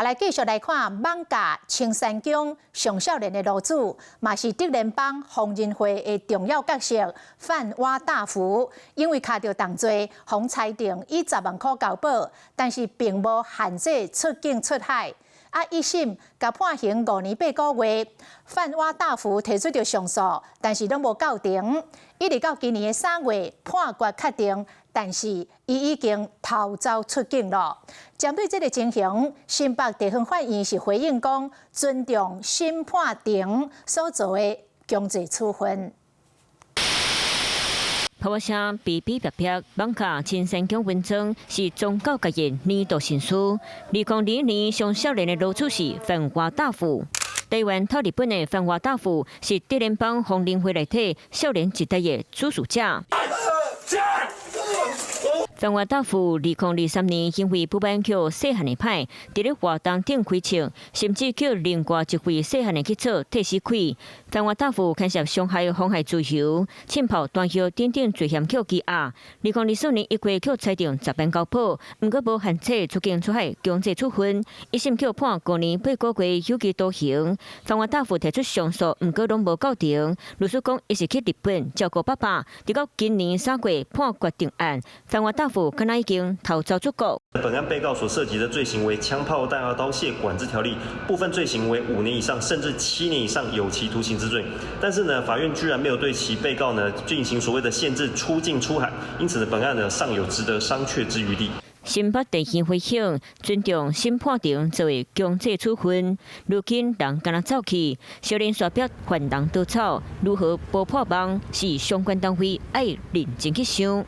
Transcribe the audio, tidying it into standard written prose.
來繼續來看艋舺青山宮上少年的路子，嘛是德聯邦紅人會的重要角色范瓦大夫，因為卡到重罪，互裁定以10萬塊交保，但是並無限制出境出海。一審甲判刑5年8個月，范瓦大夫提出着上訴，但是攏無到庭，一直到今年的3月判決確定，但是伊已經逃走出境了。針對這個情形，新北地方法院是回應講，尊重審判庭所做的強制處分。拍我聲比比白白，艋舺青山宮文章是宗教界的年度新書。2002年上少年的路子是范瓦大夫。台灣討日本的范瓦大夫是德聯邦紅人會內底少年一代的主事者。范瓦大夫2023年因為不滿叫細漢的歹，佇咧活動頂開槍，甚至叫另外一位細漢的去做替死鬼。范瓦大夫牽涉傷害、妨害自由、侵犯單藥等等罪嫌叫羈押。2024年1月叫裁定10萬交保，毋過無限制出境出海強制處分。一審叫判5年8個月有期徒刑。范瓦大夫提出上訴，毋過攏無到庭。律師講，伊是去日本照顧爸爸，直到今年3月判決定案。范瓦大夫敢若已經逃走出國。本案被告所涉及的罪行為《槍炮彈藥刀械管制條例》，部分罪行為5年以上甚至7年以上有期徒刑之罪。但是呢，法院居然沒有對其被告呢進行所謂的限制出境出海，因此呢，本案呢尚有值得商榷之餘地。新北地院回應尊重審判庭作為強制處分，如今人敢若走去，少年刷筆犯人逃走，如何保破網是相關單位要認真去想。